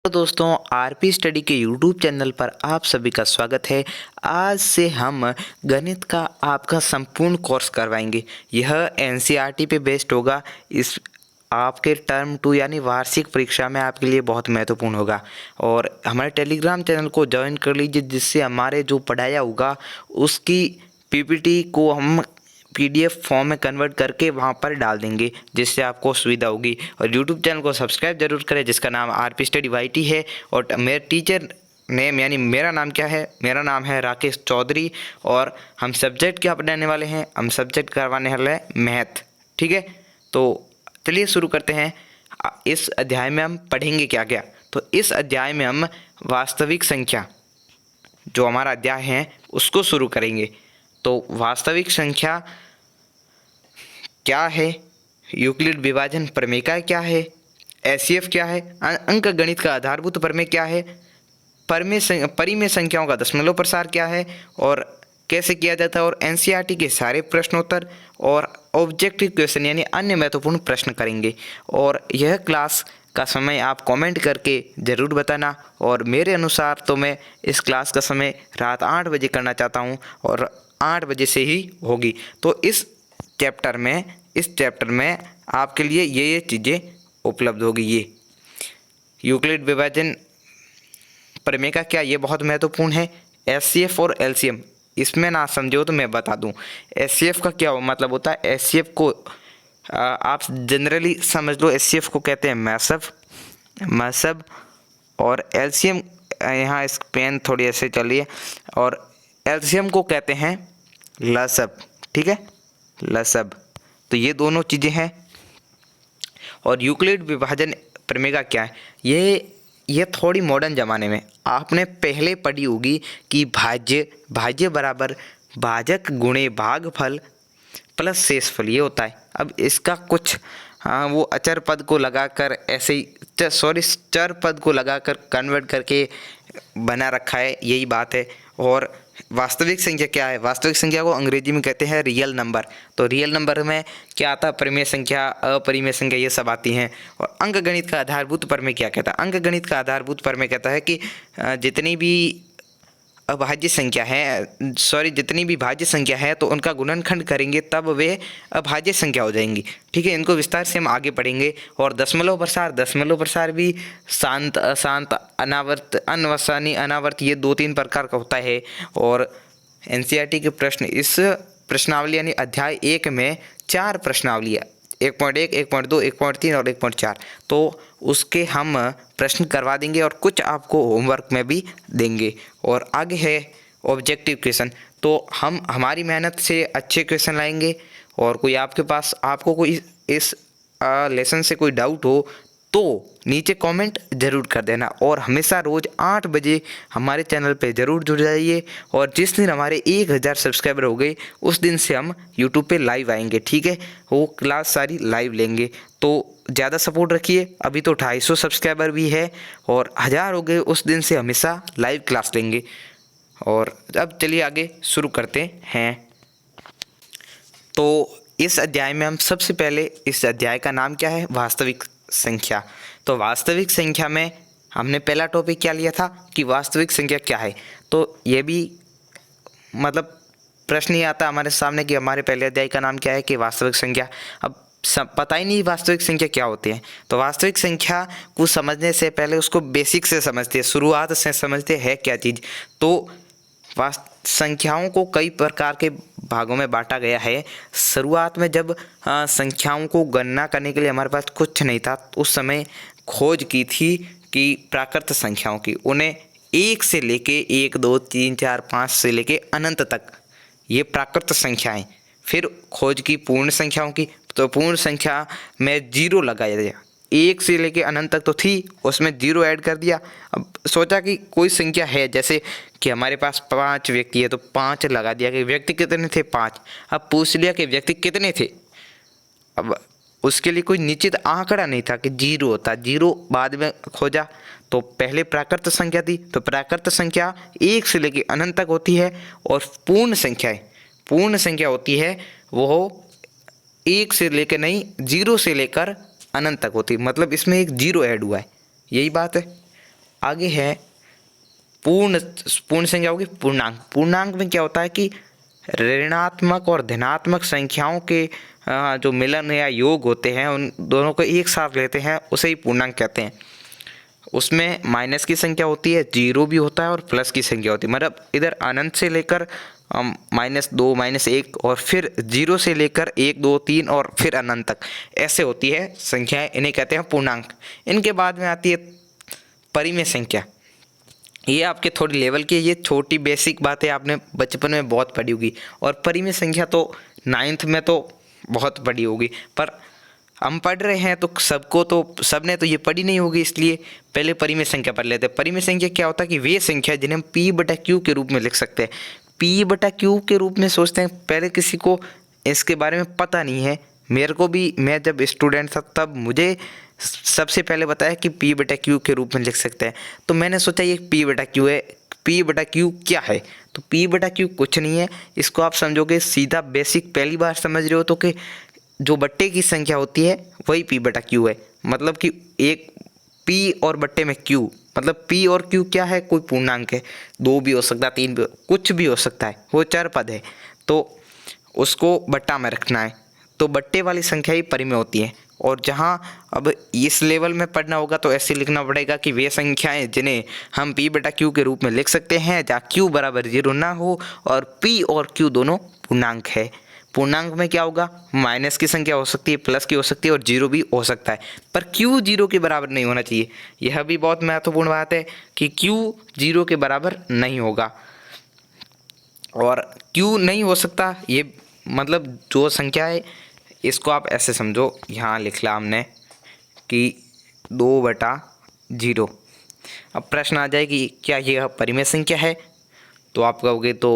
तो दोस्तों RP study के यूट्यूब चैनल पर आप सभी का स्वागत है। आज से हम गणित का आपका संपूर्ण कोर्स करवाएंगे। यह एनसीईआरटी पे बेस्ड होगा। इस आपके टर्म 2 यानी वार्षिक परीक्षा में आपके लिए बहुत महत्वपूर्ण होगा। और हमारे टेलीग्राम चैनल को ज्वाइन कर लीजिए, जिससे हमारे जो पढ़ाया होगा उसकी पीपीटी को हम पीडीएफ फॉर्म में कन्वर्ट करके वहाँ पर डाल देंगे, जिससे आपको सुविधा होगी। और यूट्यूब चैनल को सब्सक्राइब जरूर करें, जिसका नाम आरपी स्टडी वाईटी है। और मेरे टीचर नेम यानी मेरा नाम क्या है, मेरा नाम है राकेश चौधरी। और हम सब्जेक्ट क्या पढ़ाने वाले हैं, हम सब्जेक्ट करवाने वाले हैं मैथ। ठीक है, तो चलिए शुरू करते हैं। इस अध्याय में हम पढ़ेंगे क्या क्या। तो इस अध्याय में हम वास्तविक संख्या, जो हमारा अध्याय है, उसको शुरू करेंगे। तो वास्तविक संख्या क्या है, यूक्लिड विभाजन प्रमेय क्या है, एचसीएफ क्या है, अंक गणित का आधारभूत प्रमेय क्या है, परिमेय संख्याओं का दशमलव प्रसार क्या है और कैसे किया जाता है, और एनसीईआरटी के सारे प्रश्नोत्तर और ऑब्जेक्टिव क्वेश्चन यानी अन्य महत्वपूर्ण प्रश्न करेंगे। और यह क्लास का समय आप कमेंट करके ज़रूर बताना। और मेरे अनुसार तो मैं इस क्लास का समय रात 8 बजे करना चाहता हूँ और 8 बजे से ही होगी। तो इस चैप्टर में आपके लिए ये चीज़ें उपलब्ध होगी। ये यूक्लिड विभाजन प्रमेय का क्या, ये बहुत महत्वपूर्ण है। एचसीएफ और एलसीएम, इसमें ना समझो तो मैं बता दूं। एचसीएफ का क्या मतलब होता है, एचसीएफ को आप जनरली समझ लो, एचसीएफ को कहते हैं मैसब। और एलसीएम, यहाँ इस पेन थोड़ी ऐसे चलिए, और एलसीएम को कहते हैं लसब। ठीक है, लसब। तो ये दोनों चीज़ें हैं। और यूक्लिड विभाजन प्रमेय का क्या है, ये थोड़ी मॉडर्न ज़माने में आपने पहले पढ़ी होगी कि भाज्य बराबर भाजक गुणे भागफल प्लस शेषफल, ये होता है। अब इसका कुछ वो अचर पद को लगाकर ऐसे ही चर पद को लगाकर कन्वर्ट करके बना रखा है, यही बात है। और वास्तविक संख्या क्या है, वास्तविक संख्या को अंग्रेजी में कहते हैं रियल नंबर। तो रियल नंबर में क्या आता है, परिमेय संख्या, अपरिमेय संख्या, ये सब आती हैं। और अंक गणित का आधारभूत प्रमेय क्या कहता है, अंक गणित का आधारभूत प्रमेय कहता है कि जितनी भी भाज्य संख्या है तो उनका गुणनखंड करेंगे तब वे अभाज्य संख्या हो जाएंगी। ठीक है, इनको विस्तार से हम आगे पढ़ेंगे। और दशमलव प्रसार भी शांत, अशांत, अनावर्त, अनवसानी, अनावर्त, ये 2-3 प्रकार का होता है। और एनसीईआरटी के प्रश्न, इस प्रश्नावली यानी अध्याय 1 में 4 प्रश्नावलियाँ, 1.1, 1.2, 1.3 और 1.4, तो उसके हम प्रश्न करवा देंगे और कुछ आपको होमवर्क में भी देंगे। और आगे है ऑब्जेक्टिव क्वेश्चन, तो हम हमारी मेहनत से अच्छे क्वेश्चन लाएंगे। और कोई आपको कोई इस लेसन से कोई डाउट हो तो नीचे कमेंट ज़रूर कर देना। और हमेशा रोज़ 8 बजे हमारे चैनल पे ज़रूर जुड़ जाइए। और जिस दिन हमारे 1000 सब्सक्राइबर हो गए उस दिन से हम यूट्यूब पे लाइव आएंगे। ठीक है, वो क्लास सारी लाइव लेंगे, तो ज़्यादा सपोर्ट रखिए। अभी तो 250 सब्सक्राइबर भी है और 1000 हो गए, उस दिन से हमेशा लाइव क्लास लेंगे। और अब चलिए आगे शुरू करते हैं। तो इस अध्याय में हम सबसे पहले, इस अध्याय का नाम क्या है, वास्तविक संख्या। तो वास्तविक संख्या में हमने पहला टॉपिक क्या लिया था कि वास्तविक संख्या क्या है। तो ये भी मतलब प्रश्न ही आता हमारे सामने कि हमारे पहले अध्याय का नाम क्या है कि वास्तविक संख्या। अब पता ही नहीं वास्तविक संख्या क्या होती है। तो वास्तविक संख्या को समझने से पहले उसको बेसिक से समझते हैं, शुरुआत से समझते हैं क्या चीज़। तो संख्याओं को कई प्रकार के भागों में बांटा गया है। शुरुआत में जब संख्याओं को गणना करने के लिए हमारे पास कुछ नहीं था, तो उस समय खोज की थी कि प्राकृत संख्याओं की, उन्हें 1 से लेके 1, 2, 3, 4, 5 से लेके अनंत तक, ये प्राकृत संख्याएं। फिर खोज की पूर्ण संख्याओं की, तो पूर्ण संख्या में 0 लगाया गया। 1 से लेके अनंत तक तो थी, उसमें 0 ऐड कर दिया। अब सोचा कि कोई संख्या है, जैसे कि हमारे पास 5 व्यक्ति है तो 5 लगा दिया कि व्यक्ति कितने थे, 5। अब पूछ लिया कि व्यक्ति कितने थे। अब उसके लिए कोई निश्चित आंकड़ा नहीं था कि 0 होता, 0 बाद में खोजा। तो पहले प्राकृत संख्या थी, तो प्राकृत संख्या 1 से लेके अनंत तक होती है। और पूर्ण संख्या होती है वो 1 से लेकर नहीं, 0 से लेकर अनंत तक होती है। मतलब इसमें एक 0 ऐड हुआ है, यही बात है। आगे है पूर्ण संख्या होगी पूर्णांक। पूर्णांक में क्या होता है कि ऋणात्मक और धनात्मक संख्याओं के जो मिलन या योग होते हैं उन दोनों को एक साथ लेते हैं, उसे ही पूर्णांक कहते हैं। उसमें माइनस की संख्या होती है, जीरो भी होता है और प्लस की संख्या होती है। मतलब इधर अनंत से लेकर -2 -1 और फिर जीरो से लेकर 1 2 3 और फिर अनंत तक ऐसे होती है संख्याएं, इन्हें कहते हैं पूर्णांक। इनके बाद में आती है परिमेय संख्या। ये आपके थोड़ी लेवल की, ये छोटी बेसिक बातें आपने बचपन में बहुत पढ़ी होगी, और परिमेय संख्या तो 9th में तो बहुत पढ़ी होगी, पर हम पढ़ रहे हैं तो सबने तो ये पढ़ी नहीं होगी, इसलिए पहले परिमेय संख्या पढ़ लेते हैं। परिमेय संख्या क्या होता है कि वे संख्या जिन्हें हम P/Q के रूप में लिख सकते हैं। P/Q के रूप में सोचते हैं, पहले किसी को इसके बारे में पता नहीं है। मेरे को भी, मैं जब स्टूडेंट था तब मुझे सबसे पहले बताया कि P/Q के रूप में लिख सकते हैं, तो मैंने सोचा ये P/Q है। P/Q क्या है? तो P/Q कुछ नहीं है, इसको आप समझोगे सीधा बेसिक पहली बार समझ रहे हो तो कि जो बट्टे की संख्या होती है वही P/Q है। मतलब कि एक P और बट्टे में Q, मतलब P और Q क्या है? कोई पूर्णांक है, 2 भी हो सकता है, 3 भी, कुछ भी हो सकता है, वो चर पद है, तो उसको बट्टा में रखना है। तो बट्टे वाली संख्या ही परिमेय होती है। और जहाँ अब इस लेवल में पढ़ना होगा तो ऐसे लिखना पड़ेगा कि वे संख्याएं जिन्हें हम P/Q के रूप में लिख सकते हैं जहाँ Q बराबर 0 ना हो और P और Q दोनों पूर्णांक है। पूर्णांक में क्या होगा? माइनस की संख्या हो सकती है, प्लस की हो सकती है और जीरो भी हो सकता है, पर Q 0 के बराबर नहीं होना चाहिए। यह भी बहुत महत्वपूर्ण बात है कि Q 0 के बराबर नहीं होगा। और Q नहीं हो सकता, ये मतलब जो संख्या है इसको आप ऐसे समझो, यहाँ लिख ला हमने कि 2/0। अब प्रश्न आ जाए कि क्या यह परिमेय संख्या है? तो आप कहोगे तो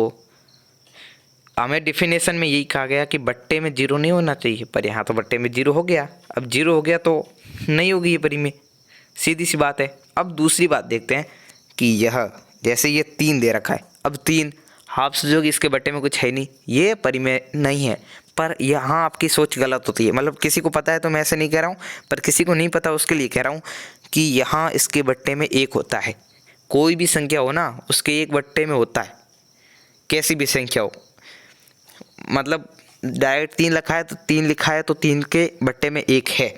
हमें डिफिनेशन में यही कहा गया कि बट्टे में 0 नहीं होना चाहिए, पर यहाँ तो बट्टे में 0 हो गया। अब 0 हो गया तो नहीं होगी ये परिमेय, सीधी सी बात है। अब दूसरी बात देखते हैं कि यह, जैसे ये 3 दे रखा है, अब 3 आप सोचोगे इसके बट्टे में कुछ है नहीं, ये परिमेय नहीं है। पर यहाँ आपकी सोच गलत होती है। मतलब किसी को पता है तो मैं ऐसे नहीं कह रहा हूँ, पर किसी को नहीं पता उसके लिए कह रहा हूँ कि यहाँ इसके बट्टे में 1 होता है। कोई भी संख्या हो ना, उसके 1 बट्टे में होता है, कैसी भी संख्या हो। मतलब डायरेक्ट 3 लिखा है तो 3 लिखा है तो 3 के बट्टे में 1 है,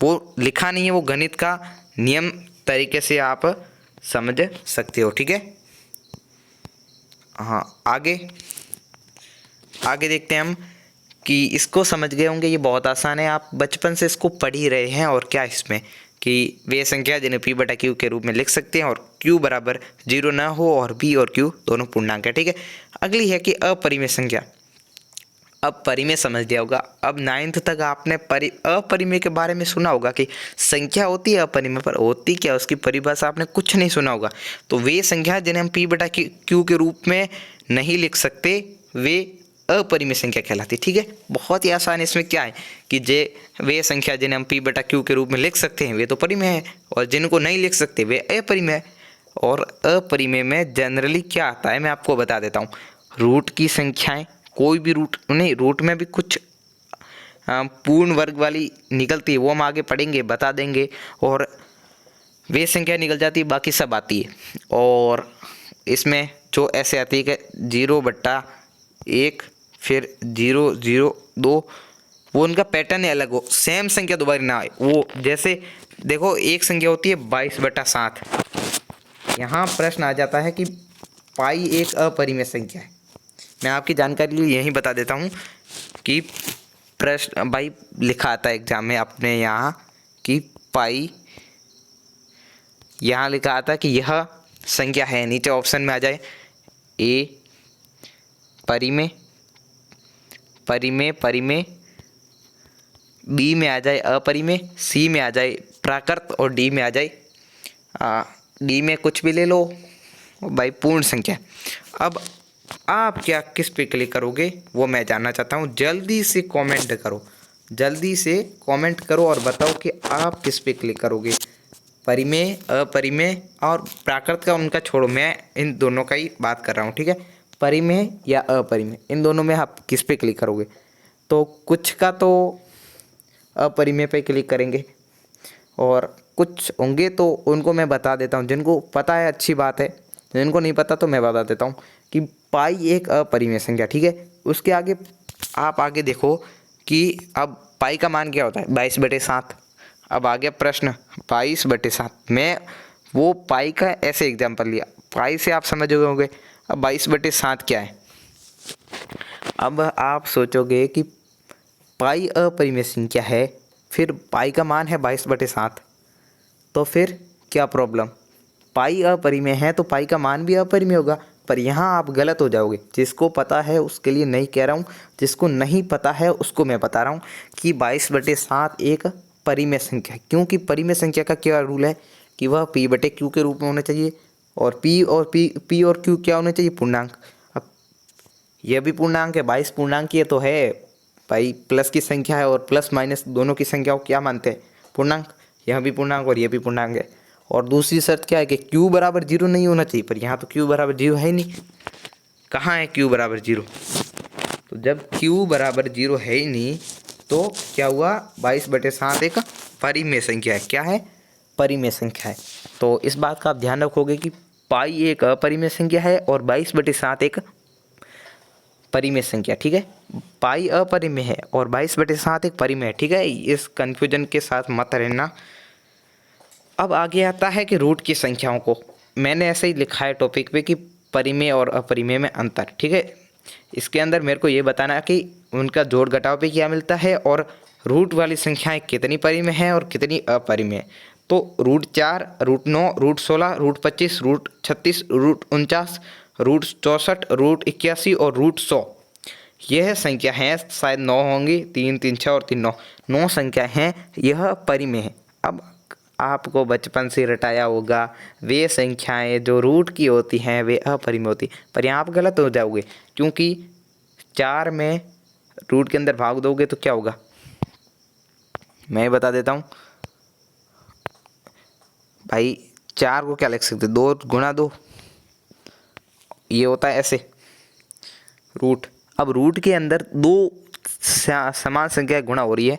वो लिखा नहीं है, वो गणित का नियम तरीके से आप समझ सकते हो, ठीक है। हाँ, आगे देखते हैं हम कि इसको समझ गए होंगे, ये बहुत आसान है, आप बचपन से इसको पढ़ ही रहे हैं। और क्या इसमें कि वे संख्या जिन्हें P/Q के रूप में लिख सकते हैं और Q बराबर 0 ना हो और P और Q दोनों पूर्णांक है, ठीक है। अगली है कि अपरिमेय संख्या। अब परिमेय समझ लिया होगा। अब 9th तक आपने अपरिमेय के बारे में सुना होगा कि संख्या होती है अपरिमेय, पर होती क्या उसकी परिभाषा आपने कुछ नहीं सुना होगा। तो वे संख्या जिन्हें हम P/Q के रूप में नहीं लिख सकते वे अपरिमेय संख्या कहलाती है, ठीक है। बहुत ही आसान, इसमें क्या है कि वे संख्या जिन्हें हम P/Q के रूप में लिख सकते हैं वे तो परिमेय है, और जिनको नहीं लिख सकते वे अपरिमेय है। और अपरिमेय में जनरली क्या आता है मैं आपको बता देता हूँ। रूट की संख्याएं, कोई भी रूट नहीं, रूट में भी कुछ पूर्ण वर्ग वाली निकलती है, वो हम आगे पढ़ेंगे, बता देंगे। और वे संख्या निकल जाती है, बाकी सब आती है। और इसमें जो ऐसे आती है कि 0/1 फिर 0 0 2, वो उनका पैटर्न है अलग हो, सेम संख्या दोबारा ना आए। वो जैसे देखो एक संख्या होती है 22/7, यहाँ प्रश्न आ जाता है कि पाई एक अपरिमेय संख्या है। मैं आपकी जानकारी के लिए यही बता देता हूँ कि प्रश्न भाई लिखा आता है एग्जाम में अपने यहाँ कि पाई, यहाँ लिखा आता है कि यह संख्या है, नीचे ऑप्शन में आ जाए ए परिमेय, परिमेय परिमेय, बी में आ जाए अपरिमेय, सी में आ जाए प्राकृत और डी में आ जाए डी में कुछ भी ले लो भाई पूर्ण संख्या। अब आप क्या किस पे क्लिक करोगे वो मैं जानना चाहता हूँ। जल्दी से कमेंट करो, जल्दी से कमेंट करो और बताओ कि आप किस पे क्लिक करोगे। परिमेय, अपरिमेय और प्राकृत का उनका छोड़ो, मैं इन दोनों का ही बात कर रहा हूँ, ठीक है। परिमेय या अपरिमेय, इन दोनों में आप किस पे क्लिक करोगे? तो कुछ का तो अपरिमेय पे क्लिक करेंगे और कुछ होंगे तो उनको मैं बता देता हूँ, जिनको पता है अच्छी बात है, जिनको नहीं पता तो मैं बता देता हूँ कि पाई एक अपरिमेय संख्या, ठीक है। उसके आगे आप आगे देखो कि अब पाई का मान क्या होता है, 22/7। अब आ गया प्रश्न 22/7। मैं वो पाई का ऐसे एग्जाम्पल लिया, पाई से आप समझ गए होंगे। अब 22/7 क्या है। अब आप सोचोगे कि पाई अपरिमेय संख्या है, फिर पाई का मान है 22/7, तो फिर क्या प्रॉब्लम। पाई अपरिमेय है तो पाई का मान भी अपरिमेय होगा। पर यहाँ आप गलत हो जाओगे। जिसको पता है उसके लिए नहीं कह रहा हूँ, जिसको नहीं पता है उसको मैं बता रहा हूँ कि 22/7 एक परिमेय संख्या है। क्योंकि परिमेय संख्या का क्या रूल है कि वह p/q के रूप में होना चाहिए, और p और q क्या होने चाहिए, पूर्णांक। अब यह भी पूर्णांक है, 22 पूर्णांक ये तो है भाई, प्लस की संख्या है, और प्लस माइनस दोनों की संख्या को क्या मानते हैं, पूर्णांक। यह भी पूर्णांक और यह भी पूर्णांक है। और दूसरी शर्त क्या है कि q बराबर 0 नहीं होना चाहिए, पर यहाँ तो q बराबर 0 है ही नहीं। कहाँ है q बराबर 0। तो जब q बराबर 0 है ही नहीं तो क्या हुआ, 22/7 एक परिमेय संख्या है। क्या है, परिमेय संख्या है। तो इस बात का आप ध्यान रखोगे कि पाई एक अपरिमेय संख्या है और 22/7 एक परिमेय संख्या, ठीक है। पाई अपरिमेय है और 22/7 एक परिमेय है, ठीक है। इस कंफ्यूजन के साथ मत रहना। अब आगे आता है कि रूट की संख्याओं को मैंने ऐसे ही लिखा है टॉपिक पे कि परिमेय और अपरिमेय में अंतर, ठीक है। इसके अंदर मेरे को ये बताना है कि उनका जोड़ घटाव पे क्या मिलता है, और रूट वाली संख्याएं कितनी परिमेय है और कितनी अपरिमेय। तो √4, √9, √16, √25, √36, √49, √64, √81 और √100 यह संख्या है, शायद 9 होंगी, 3 3 6 और 3 9, 9 संख्या हैं, यह परिमेय है। अब आपको बचपन से रटाया होगा, वे संख्याएं जो रूट की होती हैं वे अपरिमेय होती, पर यहाँ आप गलत हो जाओगे। क्योंकि 4 में रूट के अंदर भाग दोगे तो क्या होगा, मैं बता देता हूँ भाई। 4 को क्या लिख सकते, 2 गुणा 2, ये होता है ऐसे रूट। अब रूट के अंदर दो समान संख्या गुणा हो रही है,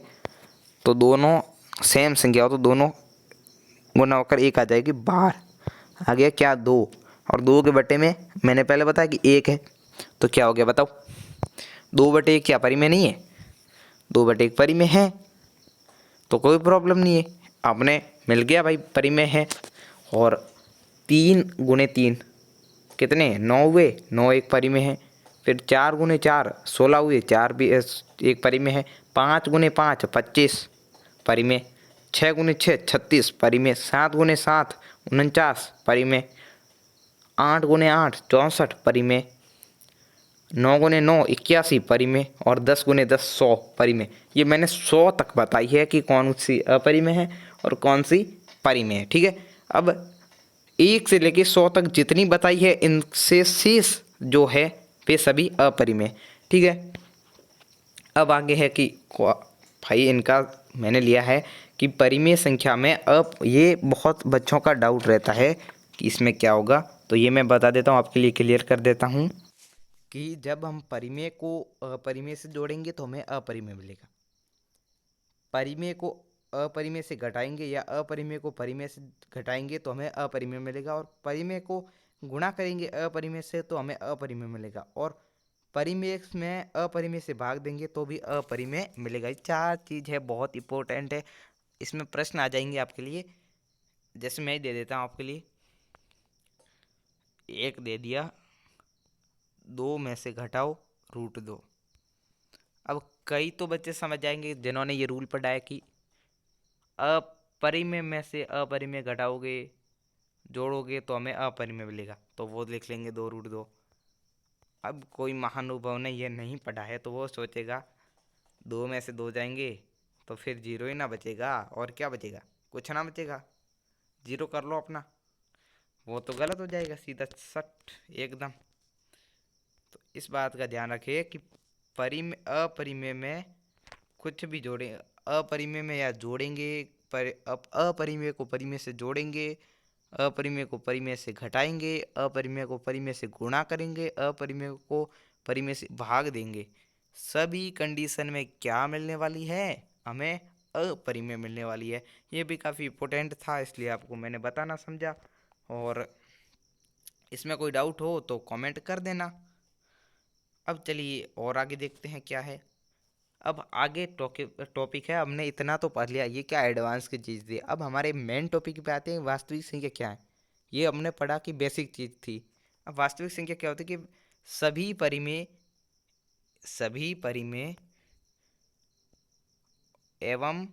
तो दोनों सेम संख्या हो तो दोनों गुना होकर एक आ जाएगी बाहर। आ गया क्या, 2, और 2 के बटे में मैंने पहले बताया कि 1 है, तो क्या हो गया बताओ, 2/1 क्या परिमेय नहीं है, 2/1 परिमेय है, तो कोई प्रॉब्लम नहीं है, आपने मिल गया भाई परिमेय है। और 3 × 3 कितने, 9 हुए, 9 एक परिमेय है। फिर 4 × 4 16 हुए, 4 भी एक परिमेय है। 5 × 5 25 परिमेय। 6 × 6 36 परिमेय। 7 × 7 49 परिमेय। 8 × 8 64 परिमेय। 9 × 9 81 परिमेय। और 10 × 10 100 परिमेय। ये मैंने 100 तक बताई है कि कौन सी अपरिमेय है और कौन सी परिमेय है, ठीक है। अब 1 से लेके 100 तक जितनी बताई है, इनसे शेष जो है वे सभी अपरिमेय, ठीक है। अब आगे है कि भाई इनका मैंने लिया है कि परिमेय संख्या में अब ये बहुत बच्चों का डाउट रहता है कि इसमें क्या होगा, तो ये मैं बता देता हूँ, आपके लिए क्लियर कर देता हूँ कि जब हम परिमेय को अपरिमेय से जोड़ेंगे तो हमें अपरिमेय मिलेगा। परिमेय को अपरिमेय से घटाएंगे या अपरिमेय को परिमेय से घटाएंगे तो हमें अपरिमेय मिलेगा, और परिमेय को गुणा करेंगे अपरिमेय से तो हमें अपरिमेय मिलेगा, और परिमेय में अपरिमेय से भाग देंगे तो भी अपरिमेय मिलेगा। ये 4 चीज़ है, बहुत इंपॉर्टेंट है। इसमें प्रश्न आ जाएंगे आपके लिए, जैसे मैं ही दे देता हूँ आपके लिए। एक दे दिया, 2 में से घटाओ √2। अब कई तो बच्चे समझ जाएंगे जिन्होंने ये रूल पढ़ा है कि अपरिमेय में से अपरिमेय घटाओगे, जोड़ोगे तो हमें अपरिमेय मिलेगा, तो वो लिख लेंगे 2√2। अब कोई महानुभव ने ये नहीं पढ़ा है तो वो सोचेगा 2 में से 2 जाएंगे तो फिर 0 ही ना बचेगा, और क्या बचेगा, कुछ ना बचेगा, 0 कर लो अपना, वो तो गलत हो जाएगा सीधा सट एकदम। तो इस बात का ध्यान रखिए कि परिमेय अपरिमेय में कुछ भी जोड़े, अपरिमेय में या जोड़ेंगे, पर अपरिमेय को परिमेय से जोड़ेंगे, अपरिमेय को परिमेय से घटाएंगे, अपरिमेय को परिमेय से गुणा करेंगे, अपरिमेय को परिमेय से भाग देंगे, सभी कंडीशन में क्या मिलने वाली है, हमें अपरिमेय मिलने वाली है। ये भी काफ़ी इम्पोर्टेंट था, इसलिए आपको मैंने बताना समझा। और इसमें कोई डाउट हो तो कमेंट कर देना। अब चलिए और आगे देखते हैं क्या है। अब आगे टॉपिक है, हमने इतना तो पढ़ लिया, ये क्या एडवांस की चीज़ थी। अब हमारे मेन टॉपिक पे आते हैं, वास्तविक संख्या क्या है। ये हमने पढ़ा कि बेसिक चीज़ थी। अब वास्तविक संख्या क्या होती है कि सभी परिमेय एवं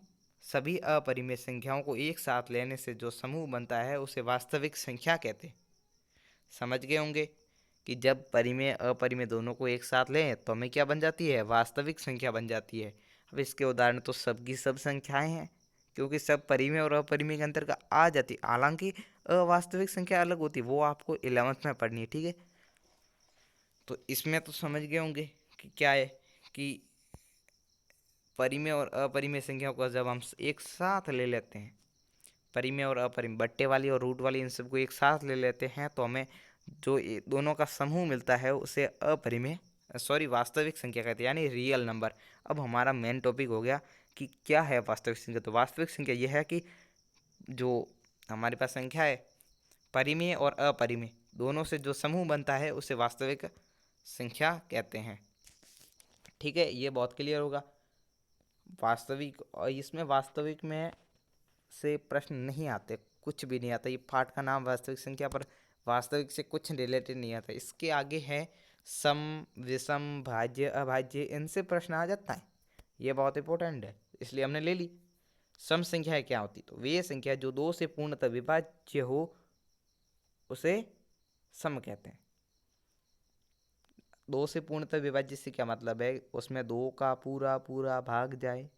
सभी अपरिमेय संख्याओं को एक साथ लेने से जो समूह बनता है उसे वास्तविक संख्या कहते हैं। समझ गए होंगे कि जब परिमेय अपरिमेय दोनों को एक साथ लें तो हमें क्या बन जाती है, वास्तविक संख्या बन जाती है। अब इसके उदाहरण तो सबकी सब संख्याएं हैं, क्योंकि सब परिमेय और अपरिमेय के अंतर्गत आ जाती है। हालांकि अवास्तविक संख्या अलग होती है, वो आपको 11th में पढ़नी है, ठीक है। तो इसमें तो समझ गए होंगे कि क्या है कि परिमेय और अपरिमेय संख्याओं को जब हम एक साथ ले लेते हैं, परिमेय और अपरिमेय बट्टे वाली और रूट वाली इन सबको एक साथ ले लेते हैं, तो हमें जो दोनों का समूह मिलता है उसे वास्तविक संख्या कहते हैं, यानी रियल नंबर। अब हमारा मेन टॉपिक हो गया कि क्या है वास्तविक संख्या। तो वास्तविक संख्या यह है कि जो हमारे पास संख्या है परिमेय और अपरिमेय दोनों से जो समूह बनता है उसे वास्तविक संख्या कहते हैं। ठीक है, ये बहुत क्लियर होगा। वास्तविक, और इसमें वास्तविक में से प्रश्न नहीं आते, कुछ भी नहीं आता। ये पाठ का नाम वास्तविक संख्या, पर वास्तविक से कुछ रिलेटेड नहीं आता। इसके आगे है सम, विषम, भाज्य, अभाज्य, इनसे प्रश्न आ जाता है। ये बहुत इंपॉर्टेंट है, इसलिए हमने ले ली। सम संख्या क्या होती, तो वे संख्या जो दो से पूर्णतः विभाज्य हो उसे सम कहते हैं। दो से पूर्णतः विभाज्य से क्या मतलब है, उसमें दो का पूरा पूरा भाग जाए।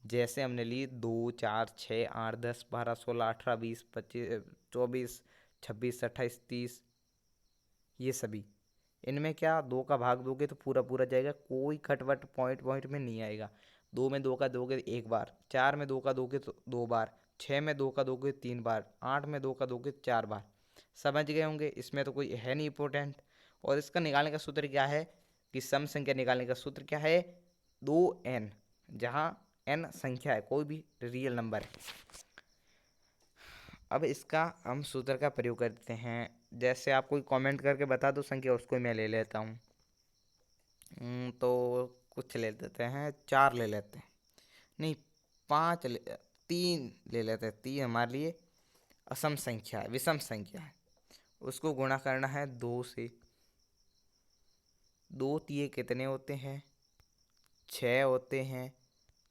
जैसे हमने ली 2, 4, 6, 8, 10, 12, 16, 18, 20, 25, 24, 26, 28, 30, ये सभी। इनमें क्या दो का भाग दोगे तो पूरा पूरा जाएगा, कोई खटवट पॉइंट पॉइंट में नहीं आएगा। 2 में 2 का दोगे एक बार, 4 में 2 का दोगे तो 2 बार, 6 में 2 का दोगे 3 बार, 8 में 2 का दोगे 4 बार। समझ गए होंगे, इसमें तो कोई है नहीं इंपॉर्टेंट। और इसका निकालने का सूत्र क्या है कि सम संख्या निकालने का सूत्र क्या है, 2n, जहाँ n संख्या है, कोई भी रियल नंबर है। अब इसका हम सूत्र का प्रयोग करते हैं। जैसे आप कोई कमेंट करके बता दो संख्या, उसको मैं ले लेता हूँ। तो कुछ ले लेते हैं, 4 ले लेते हैं, नहीं 3 ले लेते हैं। 3 हमारे लिए असम संख्या है, विषम संख्या है। उसको गुणा करना है 2 से। 2 तिये कितने होते हैं, 6 होते हैं।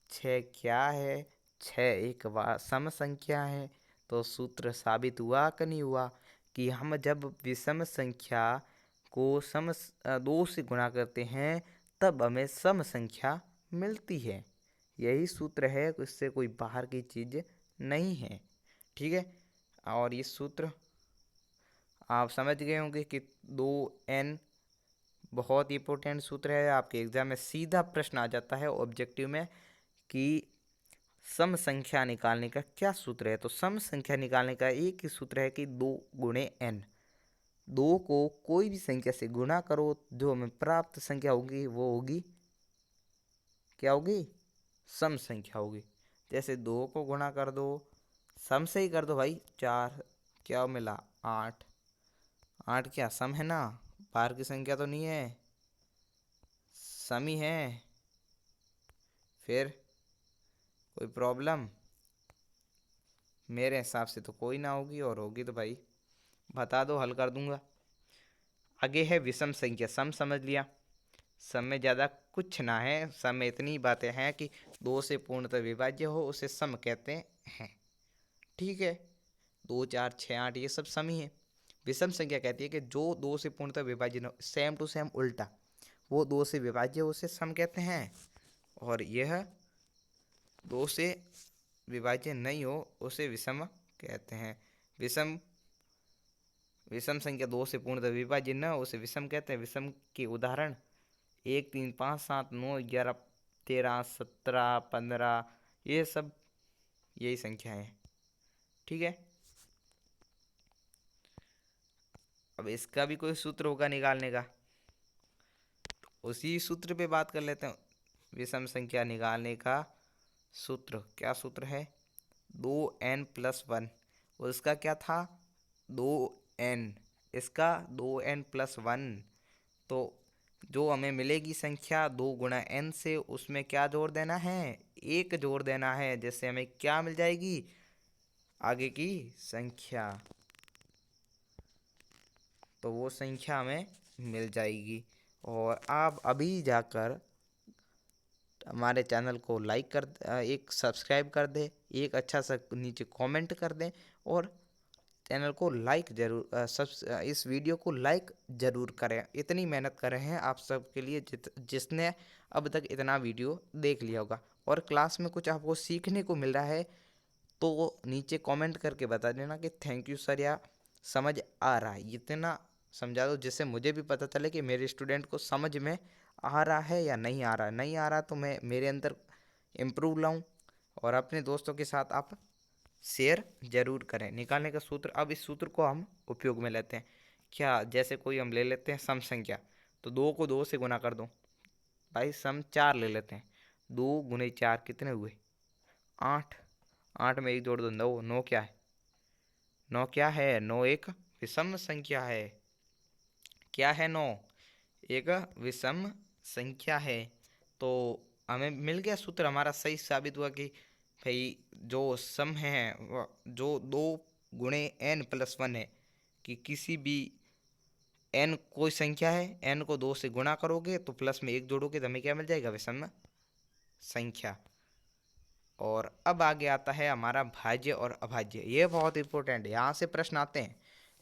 6 क्या है, 6 एक सम संख्या है। तो सूत्र साबित हुआ कि नहीं हुआ कि हम जब विषम संख्या को 2 से गुणा करते हैं तब हमें सम संख्या मिलती है। यही सूत्र है, इससे कोई बाहर की चीज़ नहीं है। ठीक है, और ये सूत्र आप समझ गए होंगे कि 2n बहुत इंपॉर्टेंट सूत्र है। आपके एग्जाम में सीधा प्रश्न आ जाता है ऑब्जेक्टिव में कि सम संख्या निकालने का क्या सूत्र है। तो सम संख्या निकालने का एक ही सूत्र है कि 2 गुणे n। 2 को कोई भी संख्या से गुणा करो, जो हमें प्राप्त संख्या होगी वो होगी, क्या होगी, सम संख्या होगी। जैसे 2 को गुणा कर दो, सम से ही कर दो भाई, 4 क्या मिला 8। 8 क्या सम है ना, बाहर की संख्या तो नहीं है, सम ही है। फिर कोई प्रॉब्लम मेरे हिसाब से तो कोई ना होगी, और होगी तो भाई बता दो, हल कर दूंगा। आगे है विषम संख्या। सम समझ लिया, सम में ज़्यादा कुछ ना है। सम में इतनी बातें हैं कि 2 से पूर्णतः विभाज्य हो उसे सम कहते हैं। ठीक है, 2, 4, 6, 8 ये सब सम ही है। विषम संख्या कहती है कि जो 2 से पूर्णतः विभाज्य न, सेम टू सेम उल्टा, वो 2 से विभाज्य उसे सम कहते हैं। और यह 2 से विभाज्य नहीं हो उसे विषम कहते हैं। विषम विषम संख्या 2 से पूर्णतः विभाज्य न हो उसे विषम कहते हैं। विषम के उदाहरण 1, 3, 5, 7, 9, 11, 13, 17, 15, ये सब यही संख्या है। ठीक है, अब इसका भी कोई सूत्र होगा निकालने का, तो उसी सूत्र पे बात कर लेते हैं। विषम संख्या निकालने का सूत्र, क्या सूत्र है? 2n+1, और इसका क्या था? 2n, इसका 2n+1। तो जो हमें मिलेगी संख्या 2 गुणा n से, उसमें क्या जोड़ देना है? 1 जोड़ देना है, जिससे हमें क्या मिल जाएगी? आगे की संख्या। तो वो संख्या हमें मिल जाएगी। और आप अभी जाकर हमारे चैनल को लाइक कर, एक सब्सक्राइब कर दें, एक अच्छा सा नीचे कमेंट कर दें, और चैनल को लाइक जरूर, इस वीडियो को लाइक ज़रूर करें। इतनी मेहनत कर रहे हैं आप सबके लिए, जिसने अब तक इतना वीडियो देख लिया होगा और क्लास में कुछ आपको सीखने को मिल रहा है, तो नीचे कमेंट करके बता देना कि थैंक यू सर, या समझ आ रहा है। इतना समझा दो जिससे मुझे भी पता चले कि मेरे स्टूडेंट को समझ में आ रहा है या नहीं आ रहा है। नहीं आ रहा तो मैं मेरे अंदर इम्प्रूव लाऊं। और अपने दोस्तों के साथ आप शेयर जरूर करें। निकालने का सूत्र, अब इस सूत्र को हम उपयोग में लेते हैं। क्या, जैसे कोई हम ले लेते हैं सम संख्या, तो 2 को 2 से गुना कर दो। भाई सम 4 ले लेते हैं, 2 गुने 4 कितने हुए? 8। 8 में 1 जोड़ दो, 9। 9 क्या है? 9 क्या है? 9 एक विषम संख्या है। क्या है? 9 एक विषम संख्या है। तो हमें मिल गया सूत्र, हमारा सही साबित हुआ कि भाई जो सम है जो 2 गुणे n+1 है, कि किसी भी n कोई संख्या है, n को 2 से गुणा करोगे तो प्लस में 1 जोड़ोगे तो हमें क्या मिल जाएगा? विषम संख्या। और अब आगे आता है हमारा भाज्य और अभाज्य। ये बहुत इंपॉर्टेंट है, यहाँ से प्रश्न आते हैं।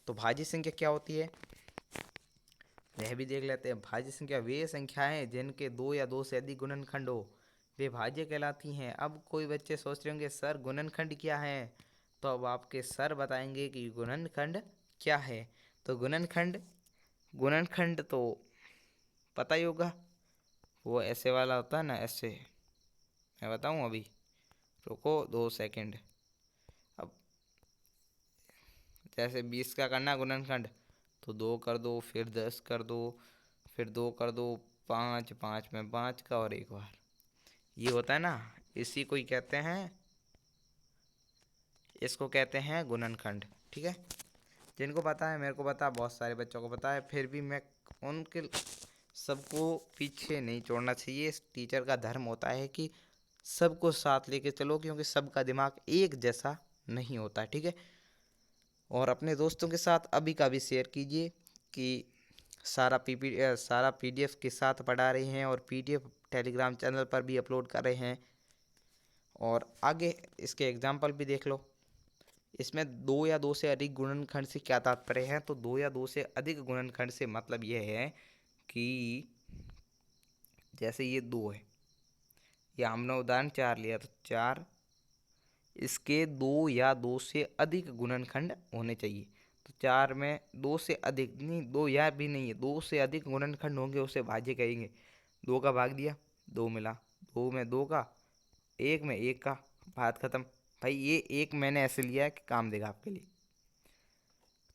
तो भाज्य संख्या क्या होती है वह भी देख लेते हैं। भाज्य संख्या वे संख्याएं जिनके 2 या 2 से अधिक गुणनखंड हो, वे भाज्य कहलाती हैं। अब कोई बच्चे सोच रहे होंगे सर गुणनखंड क्या है? तो अब आपके सर बताएंगे कि गुणनखंड क्या है। तो गुणनखंड, गुणनखंड तो पता ही होगा, वो ऐसे वाला होता है ना, ऐसे। मैं बताऊं अभी, रुको 2 सेकंड। अब जैसे 20 का करना गुणनखंड, तो 2 कर दो, फिर 10 कर दो, फिर 2 कर दो, 5, 5 में 5 का और एक बार, ये होता है ना, इसी को ही कहते हैं, इसको कहते हैं गुणनखंड। ठीक है, जिनको पता है, मेरे को पता है, बहुत सारे बच्चों को पता है, फिर भी मैं उनके सबको पीछे नहीं छोड़ना चाहिए। इस टीचर का धर्म होता है कि सबको साथ लेके चलो, क्योंकि सबका दिमाग एक जैसा नहीं होता। ठीक है, और अपने दोस्तों के साथ अभी का भी शेयर कीजिए कि सारा पीडीएफ के साथ पढ़ा रहे हैं, और पीडीएफ टेलीग्राम चैनल पर भी अपलोड कर रहे हैं। और आगे इसके एग्जाम्पल भी देख लो। इसमें 2 या 2 से अधिक गुणनखंड से क्या तात्पर्य है? तो 2 या 2 से अधिक गुणनखंड से मतलब यह है कि जैसे ये 2 है, या हमने उदाहरण 4 लिया, तो 4, इसके 2 या 2 से अधिक गुणनखंड होने चाहिए। तो 4 में 2 से अधिक नहीं, 2 या भी नहीं है, 2 से अधिक गुणनखंड होंगे उसे भाज्य कहेंगे। 2 का भाग दिया, 2 मिला, 2 में 2 का, 1 में 1 का, बात खत्म। भाई ये एक मैंने ऐसे लिया है कि काम देगा आपके लिए।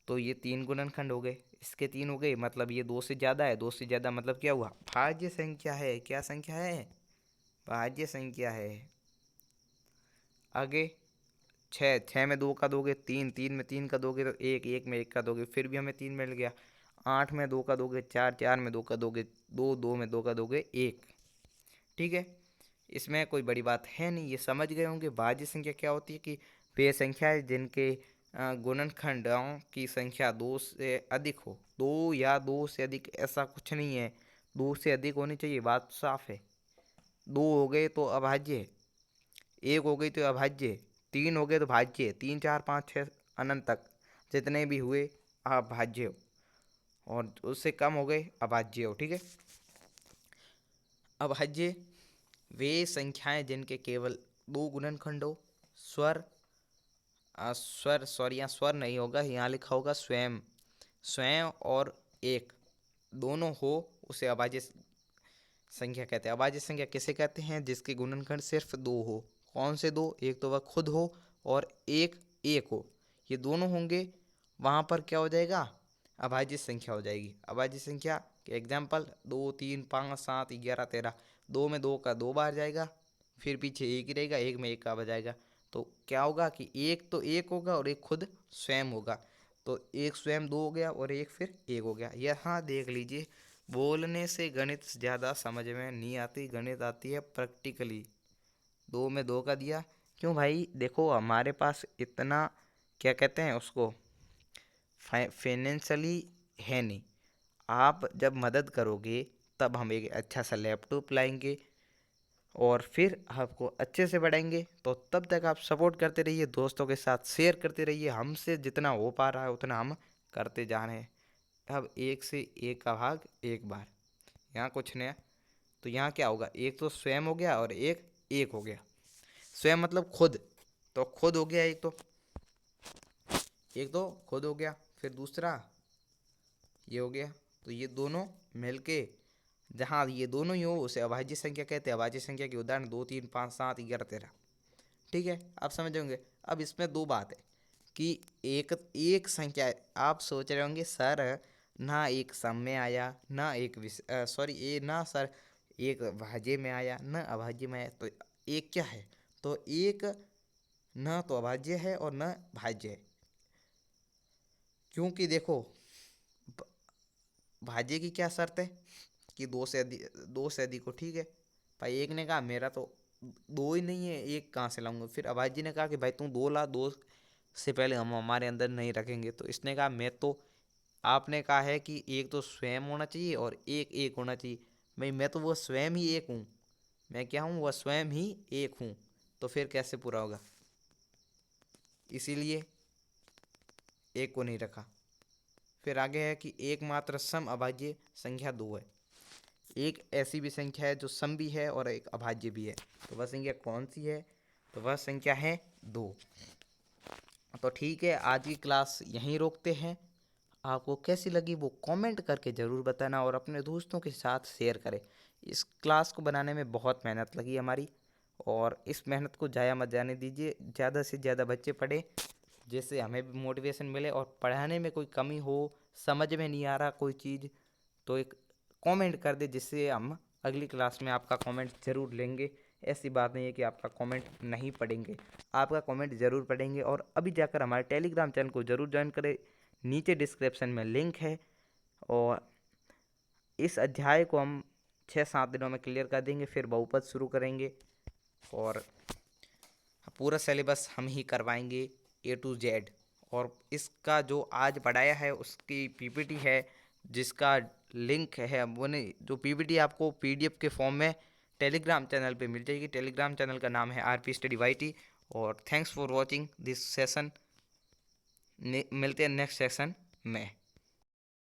तो ये 3 गुणनखंड हो गए, इसके 3 हो गए, मतलब ये 2 से ज़्यादा है। 2 से ज़्यादा मतलब क्या हुआ? भाज्य संख्या है। क्या संख्या है? भाज्य संख्या है। आगे 6, 6 में 2 का दोगे 3, 3 में 3 का दोगे तो 1, 1 में 1 का दोगे, फिर भी हमें 3 मिल गया। 8 में 2 का दोगे 4, 4 में 2 का दोगे 2, 2 में 2 का दोगे 1। ठीक है, इसमें कोई बड़ी बात है नहीं, ये समझ गए होंगे। भाज्य संख्या क्या होती है कि वे संख्या है जिनके गुणनखंडों की संख्या 2 से अधिक हो। 2 या 2 से अधिक ऐसा कुछ नहीं है, 2 से अधिक होनी चाहिए, बात साफ है। 2 हो गए तो अभाज्य, 1 हो गई तो अभाज्य, 3 हो गए तो भाज्य, 3, 4, 5, 6 अनंत तक जितने भी हुए अभाज्य हो, और उससे कम हो गए अभाज्य हो। ठीक है, अभाज्य वे संख्याएं जिनके केवल 2 गुणनखंड हो। स्वर, स्वर सॉरी, यहाँ स्वर नहीं होगा, यहाँ लिखा होगा स्वयं। स्वयं और एक दोनों हो, उसे अभाज्य संख्या कहते हैं। अभाज्य संख्या किसे कहते हैं? जिसके गुणनखंड सिर्फ 2 हो। कौन से 2? एक तो वह खुद हो, और एक एक हो। ये दोनों होंगे, वहाँ पर क्या हो जाएगा? अभाज्य संख्या हो जाएगी। अभाज्य संख्या के एग्जाम्पल 2, 3, 5, 7, 11, 13। 2 में 2 का 2 बार जाएगा, फिर पीछे एक ही रहेगा, एक में एक का बजाएगा। तो क्या होगा कि एक तो एक होगा और एक खुद स्वयं होगा। तो एक स्वयं दो हो गया और एक फिर एक हो गया। यहाँ देख लीजिए, बोलने से गणित ज़्यादा समझ में नहीं आती, गणित आती है प्रैक्टिकली। दो में दो का दिया, क्यों भाई? देखो हमारे पास इतना क्या कहते हैं उसको, फाइनेंशियली है नहीं। आप जब मदद करोगे तब हम एक अच्छा सा लैपटॉप लाएंगे और फिर आपको अच्छे से बढ़ाएंगे। तो तब तक आप सपोर्ट करते रहिए, दोस्तों के साथ शेयर करते रहिए, हमसे जितना हो पा रहा है उतना हम करते जा रहे हैं। अब एक से एक का भाग एक बार, यहाँ कुछ नया। तो यहाँ क्या होगा, एक तो स्वयं हो गया और एक हो गया। स्वयं मतलब खुद, तो खुद हो गया एक तो खुद हो गया, फिर दूसरा ये हो गया। तो ये दोनों मिलके, जहाँ ये दोनों ही हो उसे अभाज्य संख्या कहते हैं। अभाज्य संख्या के उदाहरण 2, 3, 5, 7, 11, 13। ठीक है, आप समझ होंगे। अब इसमें दो बात है कि एक एक संख्या, आप सोच रहे होंगे सर ना एक सम में आया ना एक सॉरी ये ना सर एक भाज्य में आया ना अभाज्य में आया, तो एक क्या है? तो एक न तो अभाज्य है और न भाज्य है। क्योंकि देखो, भाज्य की क्या शर्त है कि दो से अधिक हो। ठीक है भाई, एक ने कहा मेरा तो दो ही नहीं है, एक कहाँ से लाऊंगा? फिर अभाज्य ने कहा कि भाई तू दो ला, दो से पहले हम हमारे अंदर नहीं रखेंगे। तो इसने कहा मैं तो, आपने कहा है कि एक तो स्वयं होना चाहिए और एक एक होना चाहिए। भाई मैं तो वो स्वयं ही एक हूँ, मैं क्या हूँ? वह स्वयं ही एक हूँ। तो फिर कैसे पूरा होगा? इसीलिए एक को नहीं रखा। फिर आगे है कि एकमात्र सम अभाज्य संख्या दो है। एक ऐसी भी संख्या है जो सम भी है और एक अभाज्य भी है। तो वह संख्या कौन सी है? तो वह संख्या है दो। तो ठीक है, आज की क्लास यहीं रोकते हैं। आपको कैसी लगी वो कमेंट करके ज़रूर बताना और अपने दोस्तों के साथ शेयर करें। इस क्लास को बनाने में बहुत मेहनत लगी हमारी, और इस मेहनत को ज़ाया मत जाने दीजिए। ज़्यादा से ज़्यादा बच्चे पढ़ें, जिससे हमें भी मोटिवेशन मिले। और पढ़ाने में कोई कमी हो, समझ में नहीं आ रहा कोई चीज़, तो एक कमेंट कर दे, जिससे हम अगली क्लास में आपका कमेंट ज़रूर लेंगे। ऐसी बात नहीं है कि आपका कमेंट नहीं पढ़ेंगे, आपका कमेंट ज़रूर पढ़ेंगे। और अभी जाकर हमारे टेलीग्राम चैनल को ज़रूर ज्वाइन करें, नीचे डिस्क्रिप्शन में लिंक है। और इस अध्याय को हम 6-7 दिनों में क्लियर कर देंगे, फिर बहुपद शुरू करेंगे और पूरा सिलेबस हम ही करवाएंगे A to Z। और इसका जो आज पढ़ाया है उसकी पीपीटी है, जिसका लिंक है वो नहीं, जो पीपीटी आपको PDF के फॉर्म में टेलीग्राम चैनल पे मिल जाएगी। टेलीग्राम चैनल का नाम है RP Study YT। और thanks for watching this session. मिलते हैं नेक्स्ट सेशन में।